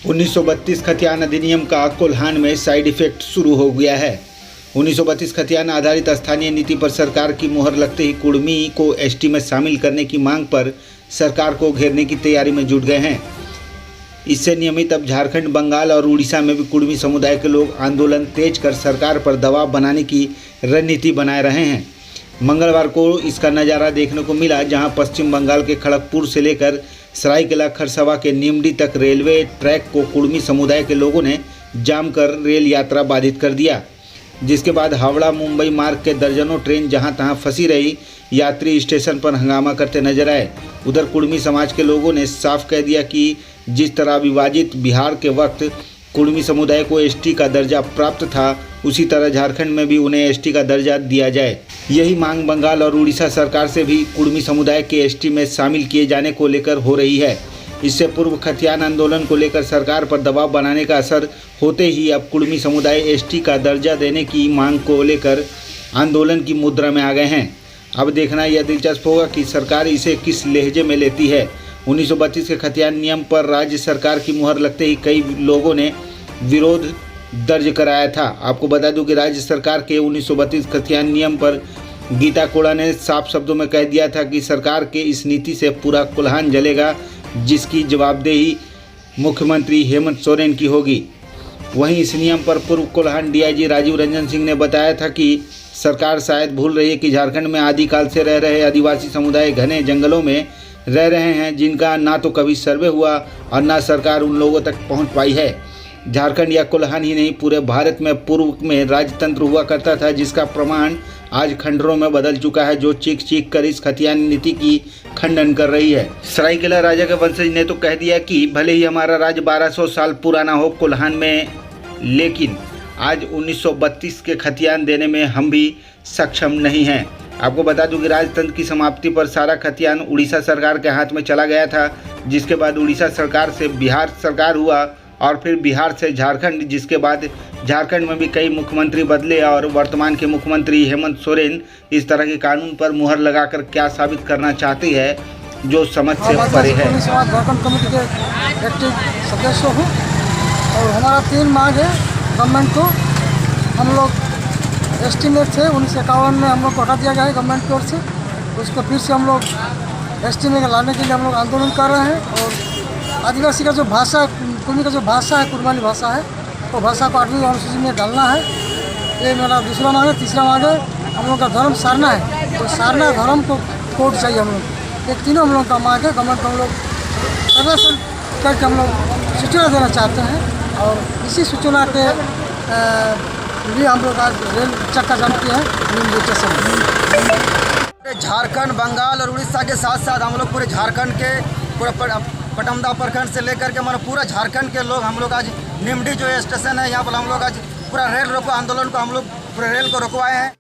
1932 खतियान अधिनियम का कोल्हान में साइड इफेक्ट शुरू हो गया है। 1932 खतियान आधारित स्थानीय नीति पर सरकार की मुहर लगते ही कुड़मी को एसटी में शामिल करने की मांग पर सरकार को घेरने की तैयारी में जुट गए हैं। इससे नियमित अब झारखंड, बंगाल और उड़ीसा में भी कुड़मी समुदाय के लोग आंदोलन तेज कर सरकार पर दबाव बनाने की रणनीति बनाए रहे हैं। मंगलवार को इसका नज़ारा देखने को मिला, जहां पश्चिम बंगाल के खड़गपुर से लेकर सरायकेला खरसावा के नीमडी तक रेलवे ट्रैक को कुड़मी समुदाय के लोगों ने जाम कर रेल यात्रा बाधित कर दिया, जिसके बाद हावड़ा मुंबई मार्ग के दर्जनों ट्रेन जहां तहां फंसी रही। यात्री स्टेशन पर हंगामा करते नजर आए। उधर कुड़मी समाज के लोगों ने साफ कह दिया कि जिस तरह विभाजित बिहार के वक्त कुड़मी समुदाय को एसटी का दर्जा प्राप्त था, उसी तरह झारखंड में भी उन्हें एसटी का दर्जा दिया जाए। यही मांग बंगाल और उड़ीसा सरकार से भी कुड़मी समुदाय के एसटी में शामिल किए जाने को लेकर हो रही है। इससे पूर्व खतियान आंदोलन को लेकर सरकार पर दबाव बनाने का असर होते ही अब कुड़मी समुदाय एसटी का दर्जा देने की मांग को लेकर आंदोलन की मुद्रा में आ गए हैं। अब देखना यह दिलचस्प होगा कि सरकार इसे किस लहजे में लेती है। 1932 के खतियान नियम पर राज्य सरकार की मुहर लगते ही कई लोगों ने विरोध दर्ज कराया था। आपको बता दूं कि राज्य सरकार के 1932 खतियान नियम पर गीता कोड़ा ने साफ शब्दों में कह दिया था कि सरकार के इस नीति से पूरा कोल्हान जलेगा, जिसकी जवाबदेही मुख्यमंत्री हेमंत सोरेन की होगी। वहीं इस नियम पर पूर्व कोल्हान डीआईजी राजीव रंजन सिंह ने बताया था कि सरकार शायद भूल रही है कि झारखंड में आदिकाल से रह रहे आदिवासी समुदाय घने जंगलों में रह रहे हैं, जिनका ना तो कभी सर्वे हुआ और ना सरकार उन लोगों तक पहुंच पाई है। झारखंड या कोल्हान ही नहीं, पूरे भारत में पूर्व में राजतंत्र हुआ करता था, जिसका प्रमाण आज खंडरों में बदल चुका है, जो चीख चीख कर इस खतियान नीति की खंडन कर रही है। सरायकेला राजा के वंशज ने तो कह दिया कि भले ही हमारा राज्य 1200 साल पुराना हो कोल्हान में, लेकिन आज 1932 के खतियान देने में हम भी सक्षम नहीं हैं। आपको बता दूं कि राजतंत्र की समाप्ति पर सारा खतियान उड़ीसा सरकार के हाथ में चला गया था, जिसके बाद उड़ीसा सरकार से बिहार सरकार हुआ और फिर बिहार से झारखंड, जिसके बाद झारखंड में भी कई मुख्यमंत्री बदले और वर्तमान के मुख्यमंत्री हेमंत सोरेन इस तरह के कानून पर मुहर लगाकर क्या साबित करना चाहती है, जो समझ से परे है। झारखंड कमेटी के एक्टिव सदस्य हूँ और हमारा 3 मांग है गवर्नमेंट को। हम लोग एस्टीमेट थे 1951 में, हम लोग को हटा दिया गया है गवर्नमेंट की ओर से। उसको फिर से हम लोग एस्टीमेट लाने के लिए हम लोग आंदोलन कर रहे हैं। और आदिवासी का जो भाषा, कुड़मी का जो भाषा है, कुर्बानी भाषा है, तो भाषा को 8वीं अनुसूची में डालना है। ये मेरा दूसरा मांग है। तीसरा मांग है हम लोग का धर्म सारना है, तो सारना धर्म को कोड चाहिए हम लोग। ये तीनों हम लोग का मांग है। गवर्नमेंट को हम लोग प्रदर्शन करके हम लोग सूचना देना चाहते हैं और इसी सूचना के लिए हम लोग आज रेल चक्का जाम किया है नीमडी स्टेशन। झारखंड, बंगाल और उड़ीसा के साथ साथ हम लोग पूरे झारखंड के पूरा पटमदा प्रखंड से लेकर के हमारा पूरा झारखंड के लोग हम लोग आज नीमडी जो स्टेशन है, यहाँ पर हम लोग आज पूरा रेल रोको आंदोलन को हम लोग पूरे रेल को रुकवाए हैं।